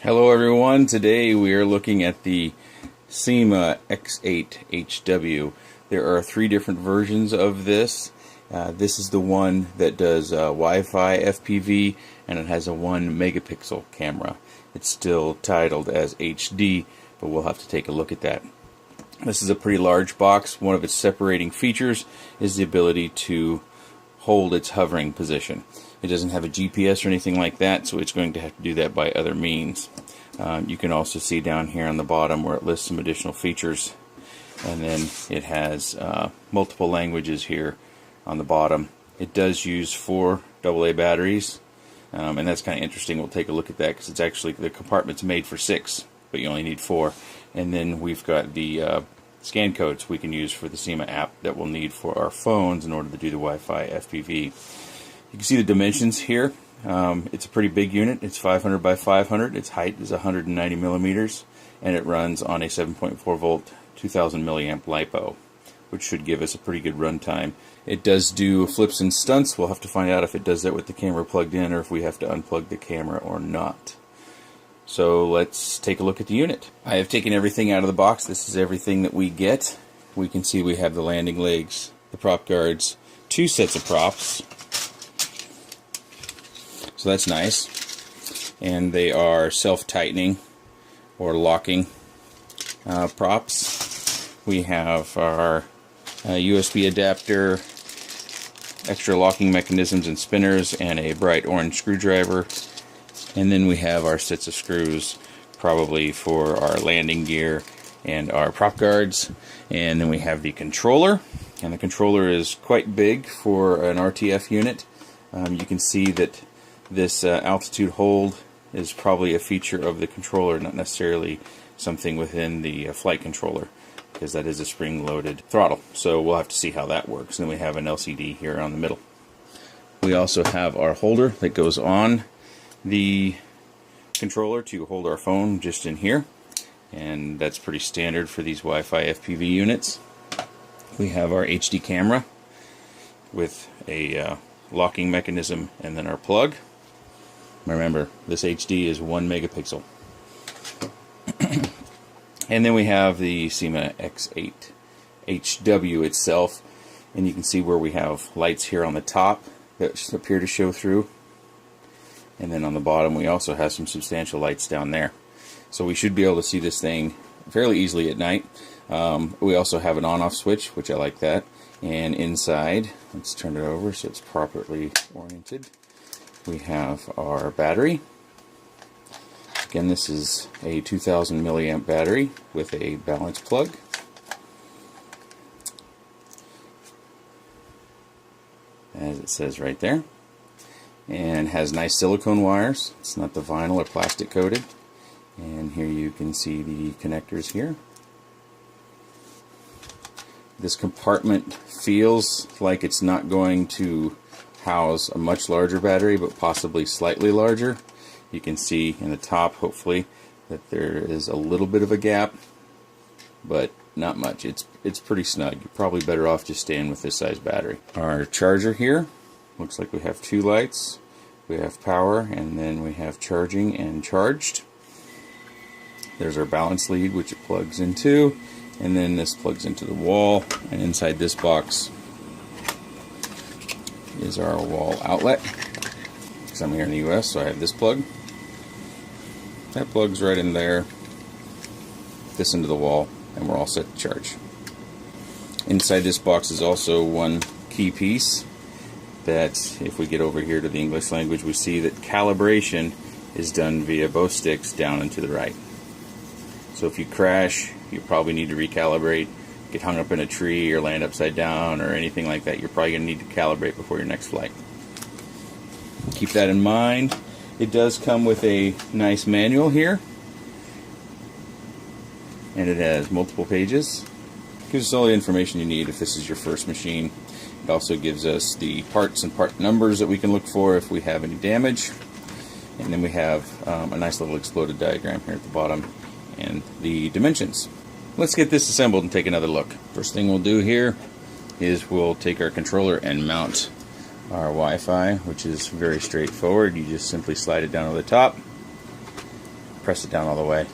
Hello everyone, today we are looking at the Syma X8HW. There are 3 different versions of this. This is the one that does Wi-Fi FPV, and it has a 1 megapixel camera. It's still titled as HD, but we'll have to take a look at that. This is a pretty large box. One of its separating features is the ability to hold its hovering position. It doesn't have a GPS or anything like that, so it's going to have to do that by other means. You can also see down here on the bottom where it lists some additional features, and then it has multiple languages here on the bottom. It does use 4 AA batteries, and that's kind of interesting. We'll take a look at that because it's actually, the compartment's made for 6, but you only need 4. And then we've got the scan codes we can use for the Syma app that we'll need for our phones in order to do the Wi-Fi FPV. You can see the dimensions here. It's a pretty big unit. It's 500 by 500. Its height is 190 millimeters, and it runs on a 7.4 volt 2000 milliamp LiPo, which should give us a pretty good run time. It does do flips and stunts. We'll have to find out if it does that with the camera plugged in or if we have to unplug the camera or not. So let's take a look at the unit. I have taken everything out of the box. This is everything that we get. We can see we have the landing legs, the prop guards, 2 sets of props. So that's nice. And they are self-tightening or locking props. We have our USB adapter, extra locking mechanisms and spinners, and a bright orange screwdriver. And then we have our sets of screws, probably for our landing gear and our prop guards. And then we have the controller, and the controller is quite big for an RTF unit. You can see that this altitude hold is probably a feature of the controller, not necessarily something within the flight controller, because that is a spring-loaded throttle. So we'll have to see how that works. And then we have an LCD here on the middle. We also have our holder that goes on the controller to hold our phone just in here, and that's pretty standard for these Wi-Fi FPV units. We have our HD camera with a locking mechanism, and then our plug. Remember, this HD is 1 megapixel. And then we have the Syma X8HW itself, and you can see where we have lights here on the top that appear to show through. And then on the bottom we also have some substantial lights down there. So we should be able to see this thing fairly easily at night. We also have an on-off switch, which I like that. And inside, let's turn it over so it's properly oriented. We have our battery. Again, this is a 2000 milliamp battery with a balance plug. As it says right there. And has nice silicone wires. It's not the vinyl or plastic coated. And here you can see the connectors here. This compartment feels like it's not going to house a much larger battery, but possibly slightly larger. You can see in the top, hopefully, that there is a little bit of a gap, but not much. It's pretty snug. You're probably better off just staying with this size battery. Our charger here, looks like we have 2 lights. We have power, and then we have charging and charged. There's our balance lead, which it plugs into, and then this plugs into the wall, and inside this box is our wall outlet, because I'm here in the US, so I have this plug. That plugs right in there, this into the wall, and we're all set to charge. Inside this box is also one key piece that, if we get over here to the English language, we see that calibration is done via both sticks down and to the right. So if you crash, you probably need to recalibrate, get hung up in a tree or land upside down or anything like that. You're probably going to need to calibrate before your next flight. Keep that in mind. It does come with a nice manual here, and it has multiple pages. It gives us all the information you need if this is your first machine. It also gives us the parts and part numbers that we can look for if we have any damage. And then we have a nice little exploded diagram here at the bottom and the dimensions. Let's get this assembled and take another look. First thing we'll do here is we'll take our controller and mount our Wi-Fi, which is very straightforward. You just simply slide it down to the top, press it down all the way.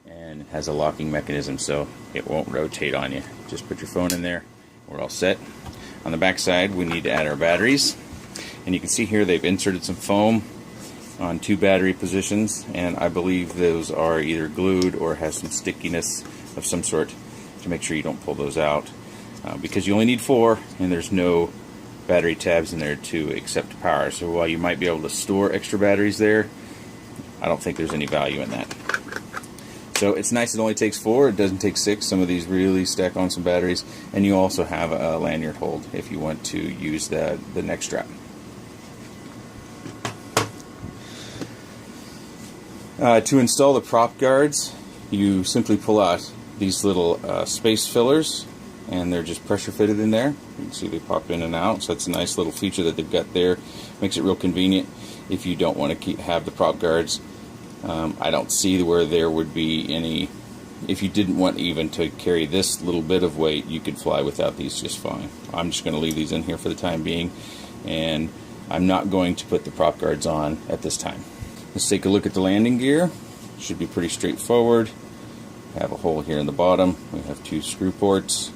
And it has a locking mechanism, so it won't rotate on you. Just put your phone in there. We're all set. On the back side, we need to add our batteries. And you can see here they've inserted some foam on 2 battery positions, and I believe those are either glued or has some stickiness of some sort to make sure you don't pull those out. Because you only need 4, and there's no battery tabs in there to accept power. So while you might be able to store extra batteries there, I don't think there's any value in that. So it's nice it only takes 4, it doesn't take 6. Some of these really stack on some batteries, and you also have a lanyard hold if you want to use the neck strap. To install the prop guards, you simply pull out these little space fillers, and they're just pressure fitted in there. You can see they pop in and out, so that's a nice little feature that they've got there. Makes it real convenient if you don't want to have the prop guards. I don't see where there would be any. If you didn't want even to carry this little bit of weight, you could fly without these just fine. I'm just going to leave these in here for the time being, and I'm not going to put the prop guards on at this time. Let's take a look at the landing gear. Should be pretty straightforward. We have a hole here in the bottom. We have 2 screw ports.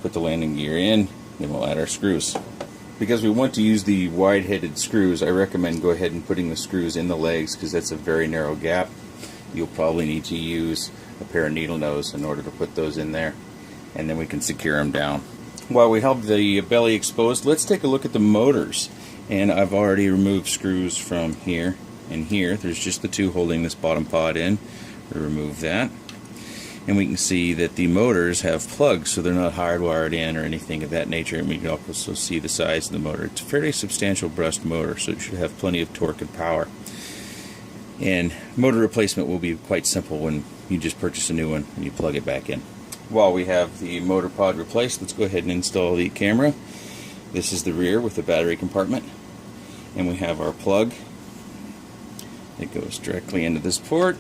Put the landing gear in, then we'll add our screws. Because we want to use the wide-headed screws, I recommend go ahead and putting the screws in the legs, because that's a very narrow gap. You'll probably need to use a pair of needle nose in order to put those in there, and then we can secure them down. While we have the belly exposed, let's take a look at the motors. And I've already removed screws from here and here. There's just the 2 holding this bottom pod in. We remove that. And we can see that the motors have plugs, so they're not hardwired in or anything of that nature. And we can also see the size of the motor. It's a fairly substantial brushed motor, so it should have plenty of torque and power. And motor replacement will be quite simple when you just purchase a new one and you plug it back in. While we have the motor pod replaced, let's go ahead and install the camera. This is the rear with the battery compartment. And we have our plug. It goes directly into this port.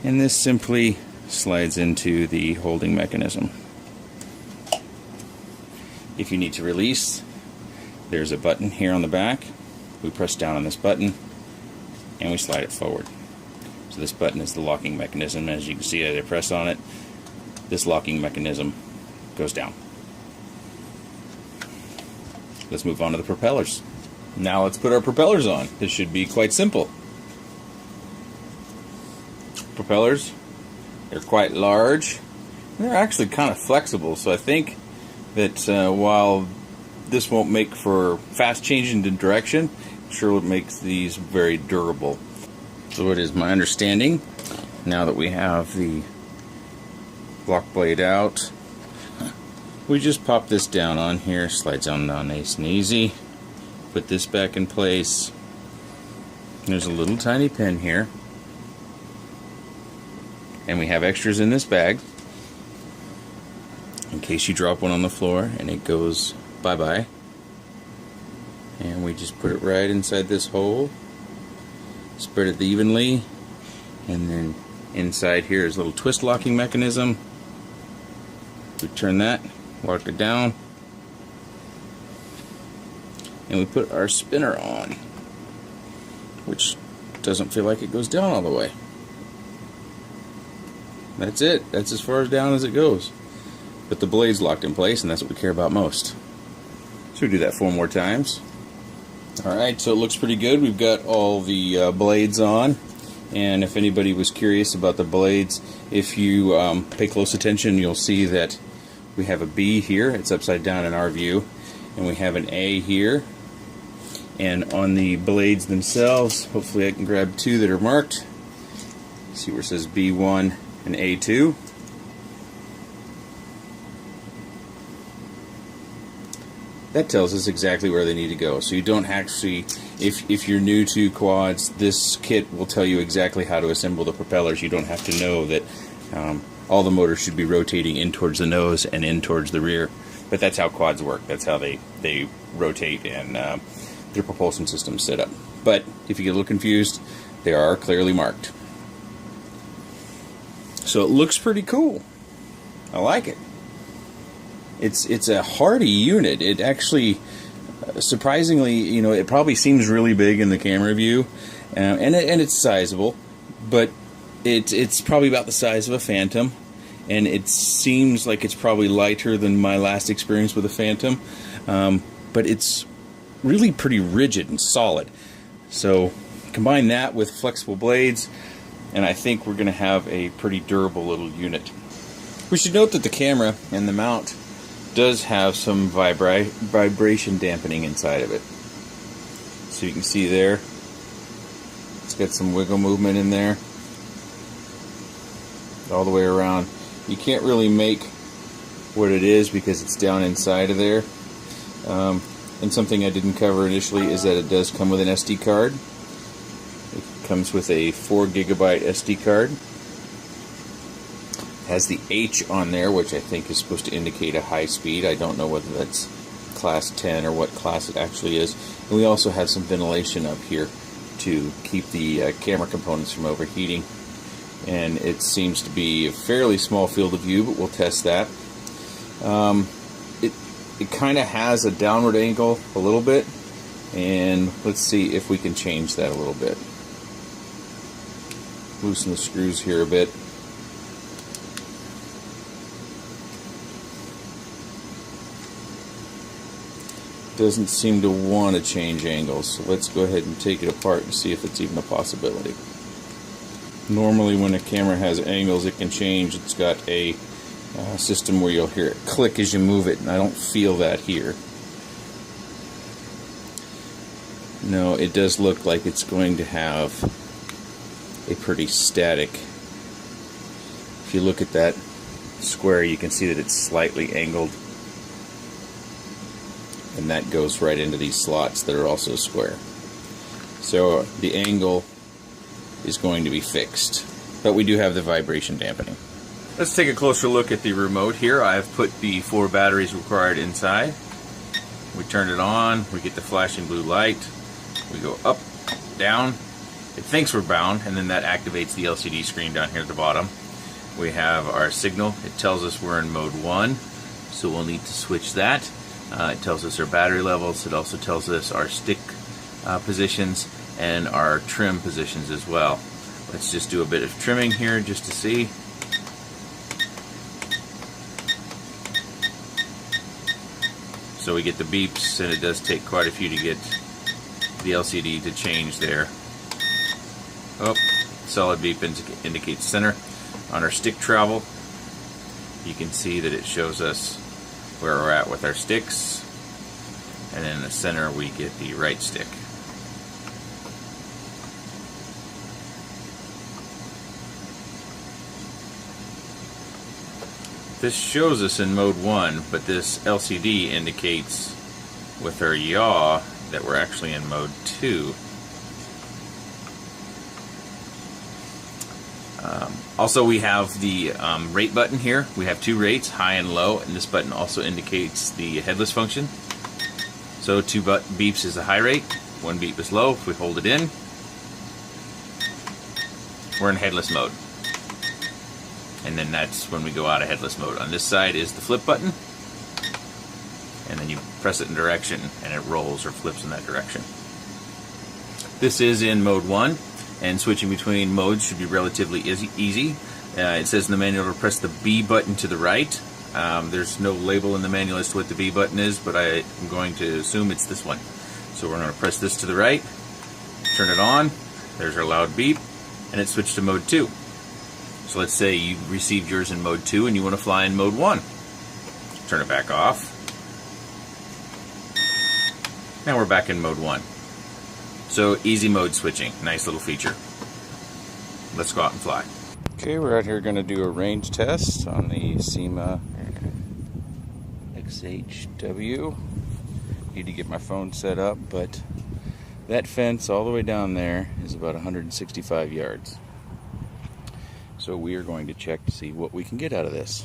And this simply slides into the holding mechanism. If you need to release, there's a button here on the back. We press down on this button and we slide it forward. So this button is the locking mechanism. As you can see, as I press on it, this locking mechanism goes down. Let's move on to the propellers. Now let's put our propellers on. This should be quite simple. Propellers, they're quite large. They're actually kind of flexible, so I think that while this won't make for fast changing in direction, I'm sure it makes these very durable. So it is my understanding, now that we have the block blade out, we just pop this down on here, slides down nice and easy. Put this back in place. There's a little tiny pin here. And we have extras in this bag in case you drop one on the floor and it goes bye-bye. And we just put it right inside this hole, spread it evenly, and then inside here is a little twist locking mechanism. We turn that, lock it down, and we put our spinner on, which doesn't feel like it goes down all the way. That's it. That's as far down as it goes. But the blade's locked in place, and that's what we care about most. So we do that 4 more times. Alright, so it looks pretty good. We've got all the blades on. And if anybody was curious about the blades, if you pay close attention, you'll see that we have a B here. It's upside down in our view. And we have an A here. And on the blades themselves, hopefully I can grab 2 that are marked. See where it says B1 and A2. That tells us exactly where they need to go. So you don't actually, if you're new to quads, this kit will tell you exactly how to assemble the propellers. You don't have to know that all the motors should be rotating in towards the nose and in towards the rear. But that's how quads work. That's how they rotate and their propulsion system set up. But if you get a little confused, they are clearly marked. So it looks pretty cool. I like it. It's a hardy unit. It actually, surprisingly, you know, it probably seems really big in the camera view, and it's sizable, but it's probably about the size of a Phantom, and it seems like it's probably lighter than my last experience with a Phantom, but it's really pretty rigid and solid. So combine that with flexible blades, and I think we're going to have a pretty durable little unit. We should note that the camera and the mount does have some vibration dampening inside of it. So you can see there, it's got some wiggle movement in there all the way around. You can't really make what it is because it's down inside of there. And something I didn't cover initially is that it does come with an SD card. It comes with a 4 GB SD card. Has the H on there, which I think is supposed to indicate a high speed. I don't know whether that's class 10 or what class it actually is. And we also have some ventilation up here to keep the camera components from overheating. And it seems to be a fairly small field of view, but we'll test that. It kind of has a downward angle a little bit, and let's see if we can change that a little bit. Loosen the screws here a bit. Doesn't seem to want to change angles, so let's go ahead and take it apart and see if it's even a possibility. Normally when a camera has angles it can change. It's got a system where you'll hear it click as you move it, and I don't feel that here. No, it does look like it's going to have a pretty static. If you look at that square, you can see that it's slightly angled, and that goes right into these slots that are also square. So the angle is going to be fixed, but we do have the vibration dampening. Let's take a closer look at the remote here. I've put the 4 batteries required inside. We turn it on, we get the flashing blue light, we go up, down, it thinks we're bound, and then that activates the LCD screen down here at the bottom. We have our signal. It tells us we're in mode 1, so we'll need to switch that. It tells us our battery levels. It also tells us our stick positions and our trim positions as well. Let's just do a bit of trimming here just to see. So we get the beeps, and it does take quite a few to get the LCD to change there. Oh, solid beep indicates center. On our stick travel, you can see that it shows us where we're at with our sticks, and then in the center we get the right stick. This shows us in mode 1, but this LCD indicates with our yaw that we're actually in mode 2. Also, we have the rate button here. We have 2 rates, high and low, and this button also indicates the headless function. So 2 beeps is the high rate, 1 beep is low. If we hold it in, we're in headless mode. And then that's when we go out of headless mode. On this side is the flip button, and then you press it in direction and it rolls or flips in that direction. This is in mode 1, and switching between modes should be relatively easy. It says in the manual to press the B button to the right. There's no label in the manual as to what the B button is, but I'm going to assume it's this one. So we're going to press this to the right, turn it on, there's our loud beep, and it switched to mode 2. So let's say you received yours in mode 2 and you want to fly in mode 1. Turn it back off. Now we're back in mode 1. So easy mode switching, nice little feature. Let's go out and fly. Okay, we're out here going to do a range test on the Syma X8HW. Need to get my phone set up, but that fence all the way down there is about 165 yards. So we are going to check to see what we can get out of this.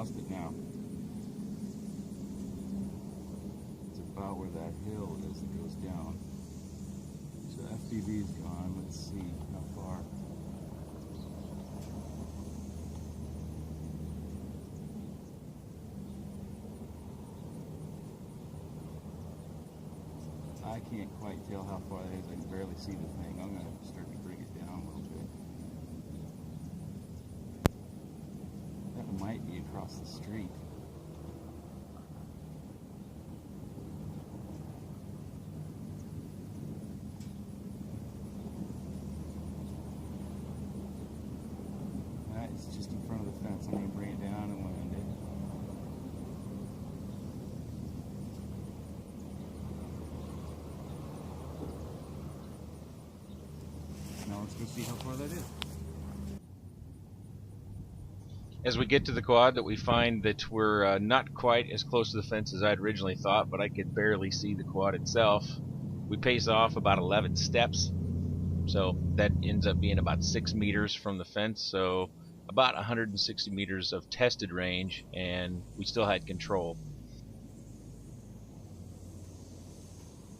lost it now. It's about where that hill is that goes down. So FPV is gone. Let's see how far. I can't quite tell how far that is. I can barely see the thing. I'm going to start to bring it down a little bit. That might be across the street. It's just in front of the fence. I'm going to bring it down and land it. Now let's go see how far that is. As we get to the quad, that we find that we're not quite as close to the fence as I'd originally thought, but I could barely see the quad itself. We pace off about 11 steps, so that ends up being about 6 meters from the fence, so about 160 meters of tested range, and we still had control.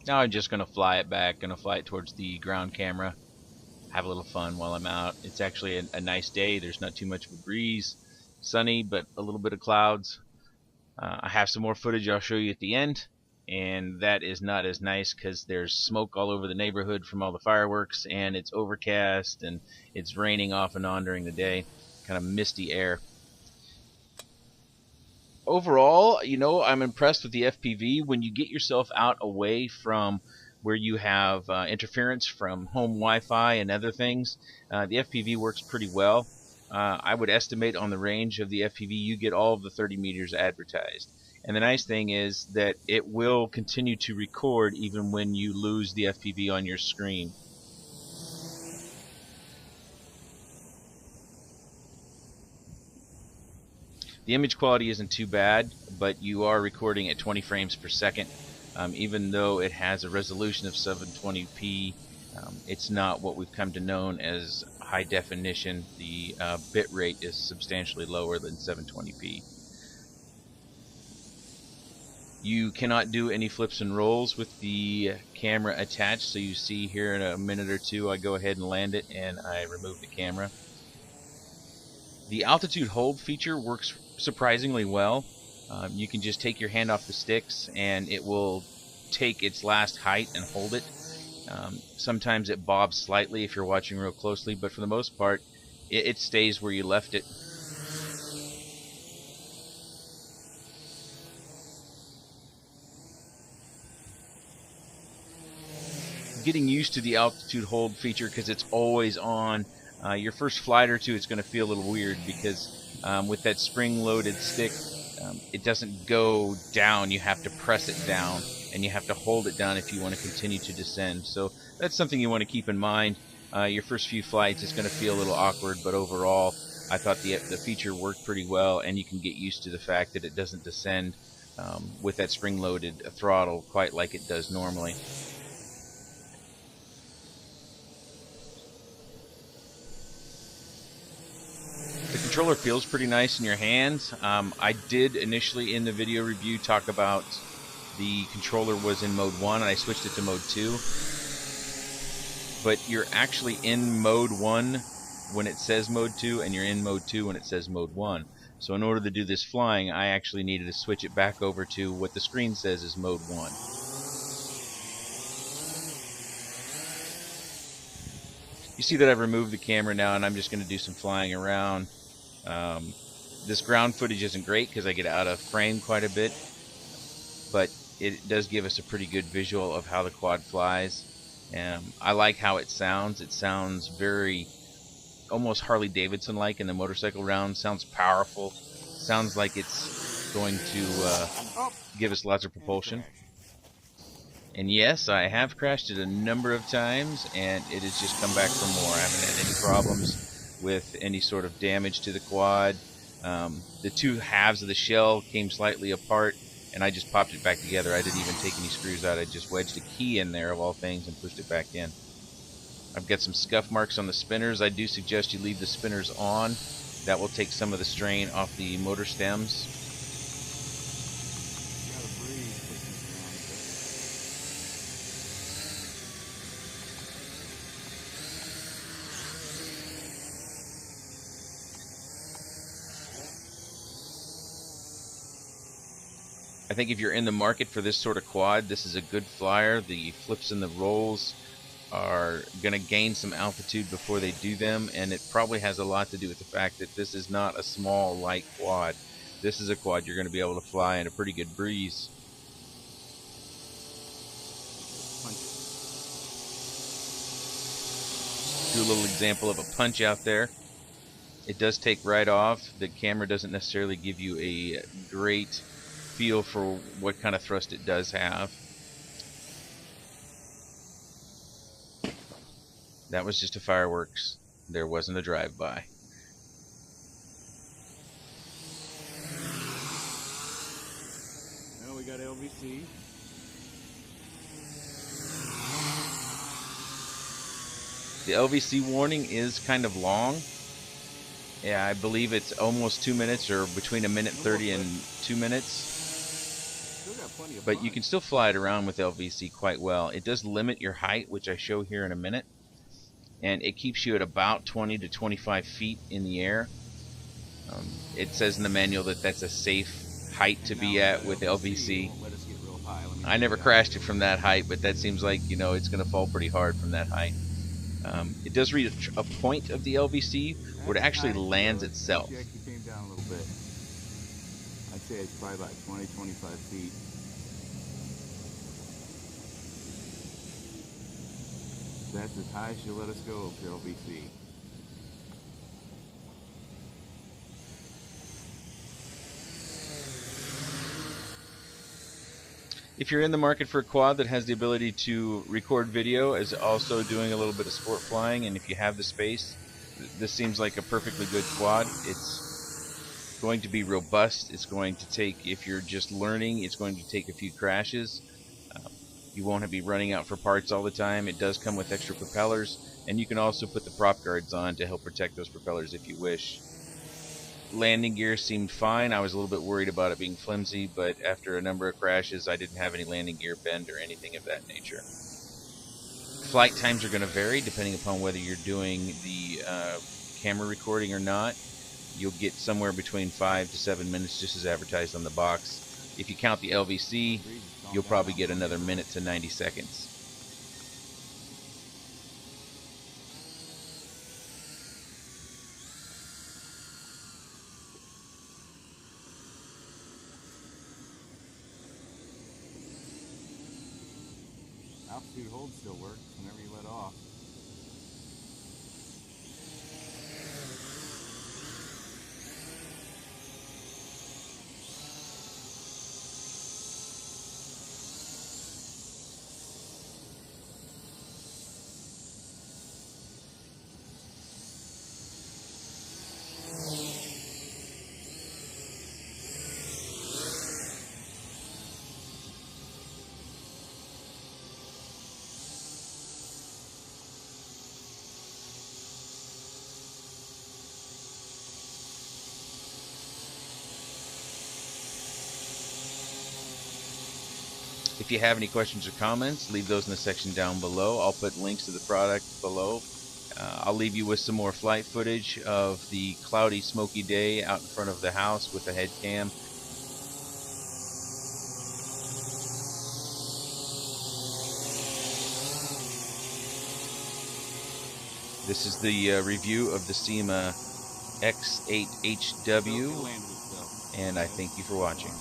Now I'm just going to fly it back, going to fly it towards the ground camera, have a little fun while I'm out. It's actually a nice day. There's not too much of a breeze, sunny, but a little bit of clouds. I have some more footage I'll show you at the end, and that is not as nice because there's smoke all over the neighborhood from all the fireworks, and it's overcast, and it's raining off and on during the day. Kind of misty air. Overall, you know, I'm impressed with the FPV. When you get yourself out away from where you have interference from home Wi-Fi and other things, the FPV works pretty well. I would estimate on the range of the FPV you get all of the 30 meters advertised. And the nice thing is that it will continue to record even when you lose the FPV on your screen. The image quality isn't too bad, but you are recording at 20 frames per second. Even though it has a resolution of 720p, it's not what we've come to know as high definition. The bit rate is substantially lower than 720p. You cannot do any flips and rolls with the camera attached, so you see here in a minute or two I go ahead and land it and I remove the camera. The altitude hold feature works surprisingly well. You can just take your hand off the sticks and it will take its last height and hold it. Sometimes it bobs slightly if you're watching real closely, but for the most part it stays where you left it. Getting used to the altitude hold feature because it's always on. Your first flight or two, it's going to feel a little weird because with that spring-loaded stick, it doesn't go down. You have to press it down, and you have to hold it down if you want to continue to descend. So that's something you want to keep in mind. Your first few flights, it's going to feel a little awkward, but overall, I thought the feature worked pretty well, and you can get used to the fact that it doesn't descend with that spring-loaded throttle quite like it does normally. The controller feels pretty nice in your hands. I did initially in the video review talk about the controller was in mode 1 and I switched it to mode 2. But you're actually in mode 1 when it says mode 2 and you're in mode 2 when it says mode 1. So in order to do this flying, I actually needed to switch it back over to what the screen says is mode 1. You see that I've removed the camera now and I'm just going to do some flying around. This ground footage isn't great because I get out of frame quite a bit, but it does give us a pretty good visual of how the quad flies. I like how it sounds. It sounds very almost Harley Davidson like in the motorcycle round. Sounds powerful. Sounds like it's going to give us lots of propulsion. And yes, I have crashed it a number of times and it has just come back for more. I haven't had any problems with any sort of damage to the quad. The two halves of the shell came slightly apart and I just popped it back together. I didn't even take any screws out. I just wedged a key in there of all things and pushed it back in. I've got some scuff marks on the spinners. I do suggest you leave the spinners on That will take some of the strain off the motor stems. I think if you're in the market for this sort of quad, this is a good flyer. The flips and the rolls are going to gain some altitude before they do them, and it probably has a lot to do with the fact that this is not a small, light quad. This is a quad you're going to be able to fly in a pretty good breeze. Do a little example of a punch out there. It does take right off. The camera doesn't necessarily give you a great feel for what kind of thrust it does have. That was just a fireworks. There wasn't a drive-by. Now we got LVC. The LVC warning is kind of long. Yeah, I believe it's almost 2 minutes, or between 1:30 and 2 minutes. But you can still fly it around with LVC quite well. It does limit your height, which I show here in a minute. And it keeps you at about 20 to 25 feet in the air. It says in the manual that that's a safe height to be at with LVC. I never crashed it from that height, but that seems like, you know, it's going to fall pretty hard from that height. It does reach a point of the LVC where it actually lands itself. It actually came down a little bit. I'd say it's probably about 20-25 feet. That's as high as she'll let us go for LVC. If you're in the market for a quad that has the ability to record video as also doing a little bit of sport flying, and if you have the space, this seems like a perfectly good quad. It's going to be robust. It's going to take, if you're just learning, it's going to take a few crashes. You won't be running out for parts all the time. It does come with extra propellers, and you can also put the prop guards on to help protect those propellers if you wish. Landing gear seemed fine. I was a little bit worried about it being flimsy, but after a number of crashes, I didn't have any landing gear bend or anything of that nature. Flight times are going to vary depending upon whether you're doing the camera recording or not. You'll get somewhere between 5 to 7 minutes, just as advertised on the box. If you count the LVC, you'll probably get another minute to 90 seconds. Altitude hold still works whenever you let off. If you have any questions or comments, leave those in the section down below. I'll put links to the product below. I'll leave you with some more flight footage of the cloudy, smoky day out in front of the house with the head cam. This is the review of the Syma X8HW, and I thank you for watching.